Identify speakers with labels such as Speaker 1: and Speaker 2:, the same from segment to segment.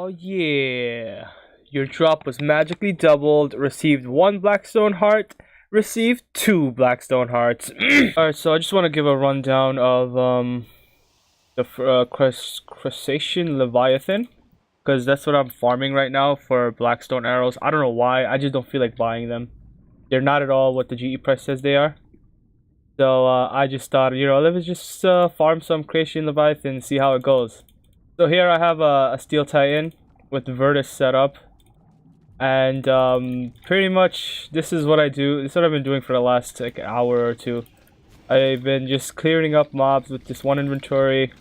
Speaker 1: Oh yeah! Your drop was magically doubled, received 1 Blackstone Heart, received 2 Blackstone Hearts. Alright, so I just want to give a rundown of the Crassian Leviathan, because that's what I'm farming right now for Blackstone arrows. I don't know why, I just don't feel like buying them. They're not at all what the GE price says they are. So I just thought, you know, let me just farm some Crassian Leviathan and see how it goes. So here I have a steel tie-in with the Vertus set up, and pretty much this is what I do. This is what I've been doing for the last like hour or two. I've been just clearing up mobs with this one inventory,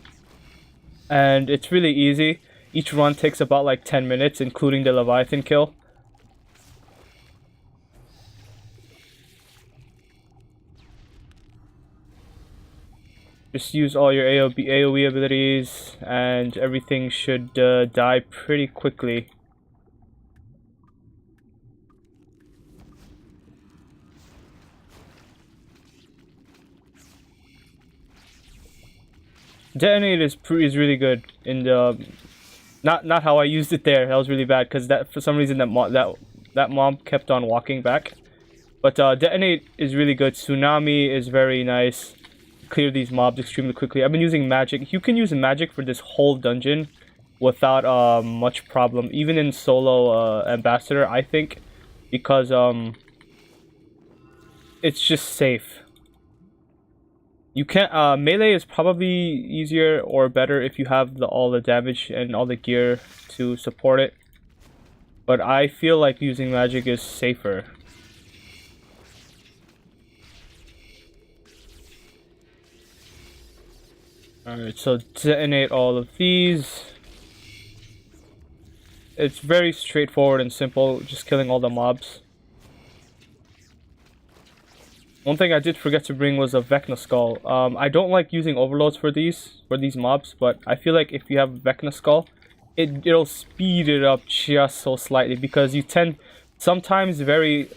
Speaker 1: and it's really easy. Each run takes about like 10 minutes, including the Leviathan kill. Just use all your AoE abilities and everything should die pretty quickly. Detonate is really good in the not how I used it there. That was really bad because that for some reason that mob kept on walking back. But detonate is really good. Tsunami is very nice. Clear these mobs extremely quickly. I've been using magic. You can use magic for this whole dungeon without much problem, even in solo ambassador, I think, because it's just safe. You can't melee is probably easier or better if you have all the damage and all the gear to support it, but I feel like using magic is safer. Alright, so detonate all of these. It's very straightforward and simple, just killing all the mobs. One thing I did forget to bring was a Vecna Skull. I don't like using overloads for these mobs, but I feel like if you have Vecna Skull, it'll speed it up just so slightly, because you tend sometimes very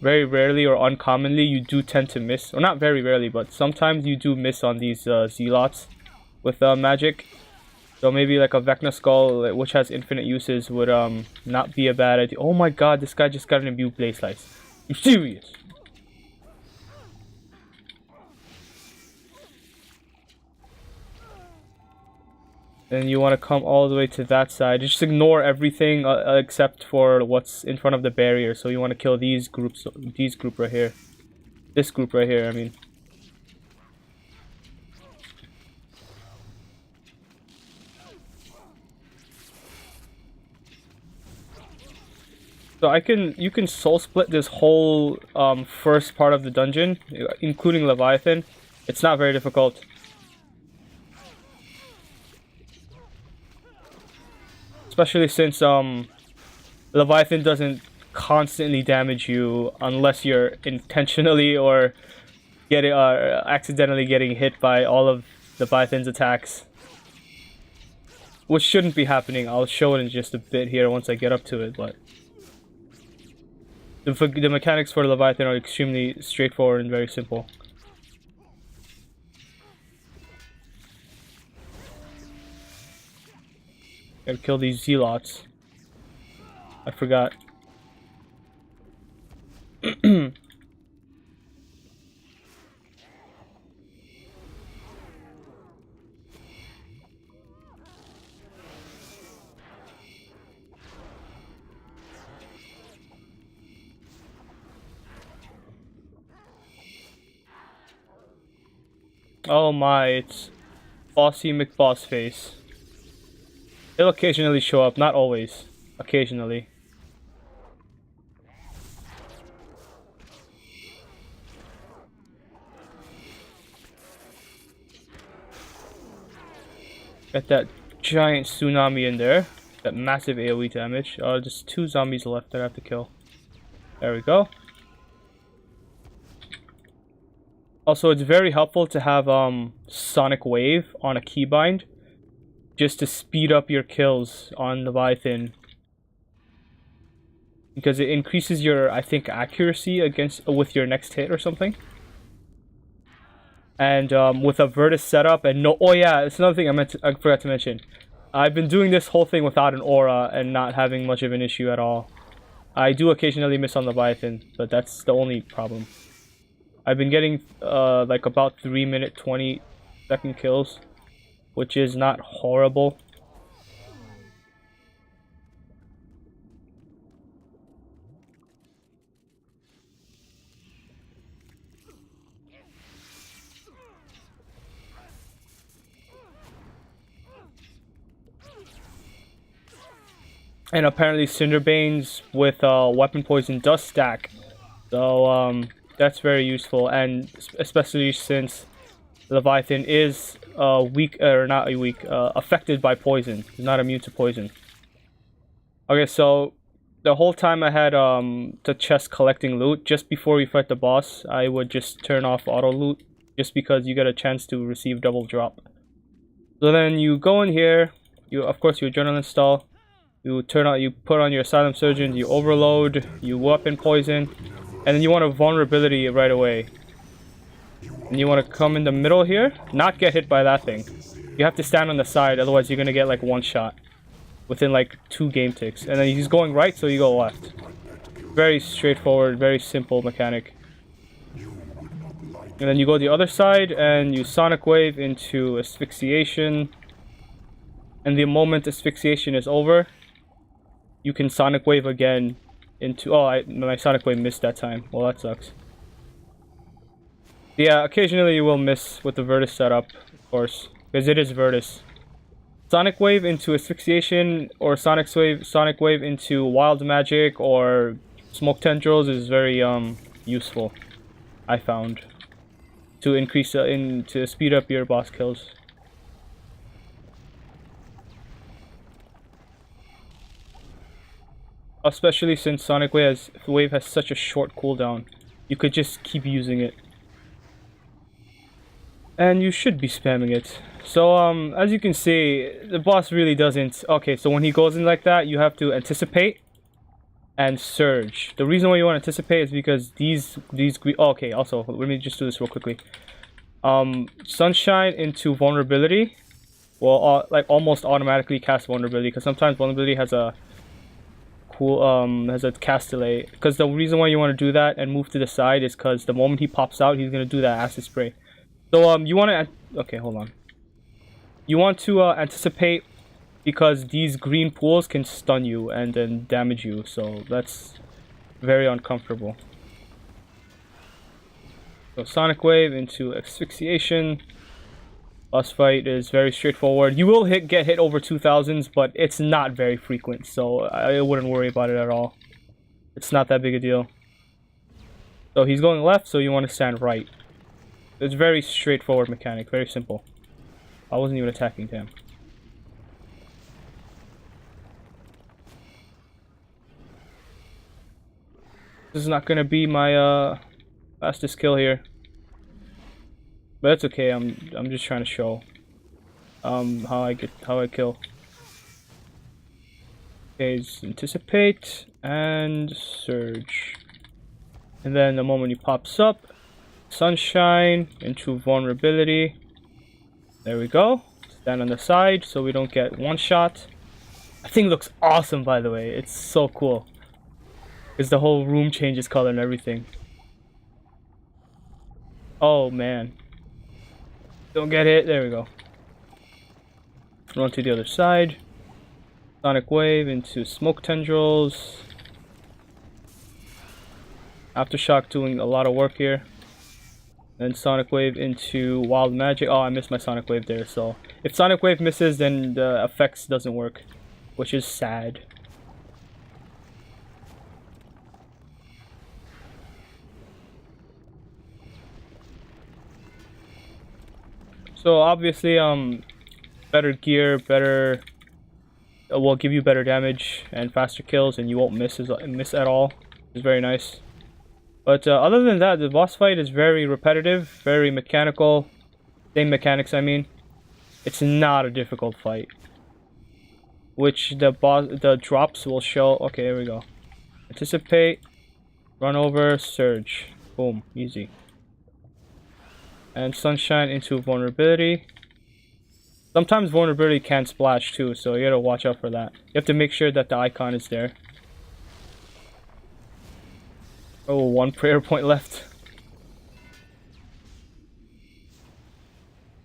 Speaker 1: rarely or uncommonly you do tend to miss, or not very rarely, but sometimes you do miss on these zealots with magic. So maybe like a Vecna Skull, which has infinite uses, would not be a bad idea. Oh my god, this guy just got an imbue Blade Slice. You serious? Then you want to come all the way to that side. Just ignore everything except for what's in front of the barrier. So you want to kill these groups, this group right here, I mean. So you can soul split this whole first part of the dungeon, including Leviathan. It's not very difficult. Especially since Leviathan doesn't constantly damage you unless you're intentionally or accidentally getting hit by all of Leviathan's attacks. Which shouldn't be happening. I'll show it in just a bit here once I get up to it, but the mechanics for Leviathan are extremely straightforward and very simple. Gotta kill these zealots. I forgot. Oh my, it's Bossy McBossface. He'll occasionally show up, not always. Occasionally. Get that giant tsunami in there. That massive AoE damage. Just 2 zombies left that I have to kill. There we go. Also, it's very helpful to have Sonic Wave on a keybind, just to speed up your kills on Leviathan, because it increases your, I think, accuracy with your next hit or something. And with a Vertus setup and oh yeah, it's another thing I forgot to mention. I've been doing this whole thing without an aura and not having much of an issue at all. I do occasionally miss on Leviathan, but that's the only problem. I've been getting like about 3-minute 20-second kills, which is not horrible. And apparently Cinderbanes with weapon poison does stack. So that's very useful, and especially since Leviathan is weak, or not weak, affected by poison. He's not immune to poison. Okay, so the whole time I had the chest collecting loot, just before we fight the boss, I would just turn off auto loot, just because you get a chance to receive double drop. So then you go in here, of course you adrenaline install. You put on your Asylum Surgeon, you overload, you weapon poison, and then you want a vulnerability right away. And you want to come in the middle here, not get hit by that thing. You have to stand on the side, otherwise you're gonna get like one shot within like 2 game ticks. And then he's going right, so you go left. Very straightforward, very simple mechanic. And then you go the other side and you Sonic Wave into Asphyxiation. And the moment Asphyxiation is over, you can Sonic Wave again into... Oh, my Sonic Wave missed that time. Well, that sucks. Yeah, occasionally you will miss with the Virtus setup, of course, because it is Virtus. Sonic Wave into Asphyxiation or Sonic Wave into Wild Magic or Smoke Tendrils is very useful, I found, to increase to speed up your boss kills. Especially since Sonic Wave has such a short cooldown. You could just keep using it. And you should be spamming it. So, as you can see, the boss really doesn't... Okay, so when he goes in like that, you have to anticipate and surge. The reason why you want to anticipate is because these oh, okay, also, let me just do this real quickly. Sunshine into vulnerability will like almost automatically cast vulnerability, because sometimes vulnerability has a has a cast delay. Because the reason why you want to do that and move to the side is because the moment he pops out, he's gonna do that acid spray. So you want to... Okay, hold on. You want to anticipate, because these green pools can stun you and then damage you, so that's very uncomfortable. So Sonic Wave into Asphyxiation. Boss fight is very straightforward. You will get hit over 2000s, but it's not very frequent, so I wouldn't worry about it at all. It's not that big a deal. So he's going left, so you want to stand right. It's very straightforward mechanic, very simple. I wasn't even attacking him. This is not gonna be my fastest kill here, but that's okay. I'm just trying to show how I kill. Okay, just anticipate and surge, and then the moment he pops up, Sunshine into vulnerability. There we go. Stand on the side so we don't get one shot. That thing looks awesome, by the way. It's so cool. Because the whole room changes color and everything. Oh man. Don't get hit. There we go. Run to the other side. Sonic Wave into Smoke Tendrils. Aftershock doing a lot of work here. Then Sonic Wave into Wild Magic. Oh, I missed my Sonic Wave there, so if Sonic Wave misses, then the effects doesn't work, which is sad. So obviously, better gear, will give you better damage and faster kills, and you won't miss at all. It's very nice. But other than that, the boss fight is very repetitive, very mechanical. Same mechanics, I mean. It's not a difficult fight. Which the drops will show. Okay, here we go. Anticipate, run over, surge. Boom, easy. And Sunshine into vulnerability. Sometimes vulnerability can splash too, so you gotta watch out for that. You have to make sure that the icon is there. Oh, one prayer point left.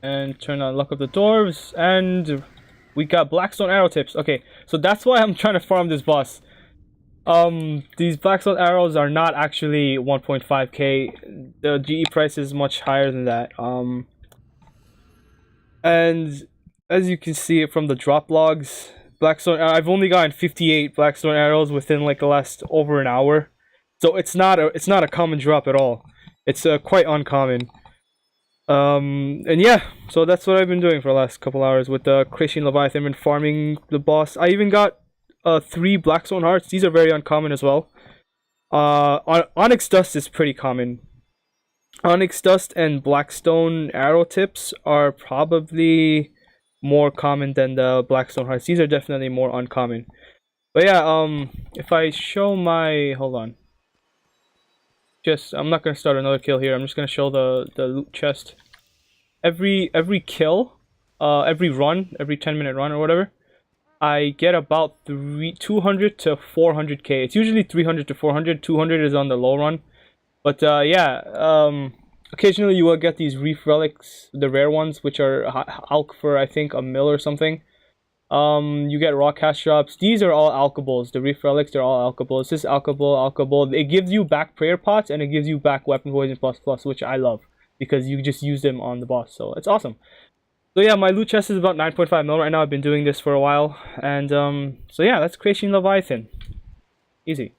Speaker 1: And turn on luck of the dwarves, and we got blackstone arrow tips. Okay, so that's why I'm trying to farm this boss. These blackstone arrows are not actually 1.5k. The GE price is much higher than that. And as you can see from the drop logs, blackstone. I've only gotten 58 blackstone arrows within like the last over an hour, so it's not a common drop at all. It's quite uncommon. And yeah, so that's what I've been doing for the last couple hours with the Crassian Leviathan and farming the boss. I even got 3 blackstone hearts. These are very uncommon as well. Onyx dust is pretty common. Onyx dust and blackstone arrow tips are probably more common than the blackstone hearts. These are definitely more uncommon. But yeah, if I show my, hold on. I'm not gonna start another kill here. I'm just gonna show the loot chest. Every kill, every run, every 10-minute run or whatever, I get about 200 to 400k. It's usually 300 to 400. 200 is on the low run. But yeah, occasionally you will get these Reef relics, the rare ones, which are alk for I think a mil or something. You get raw cash drops. These are all alkables. The Reef relics, they're all alkables. This is alkable. It gives you back prayer pots and it gives you back weapon poison plus, which I love because you just use them on the boss. So it's awesome. So yeah, my loot chest is about 9.5 mil right now. I've been doing this for a while, and so yeah, that's Crassian Leviathan. Easy.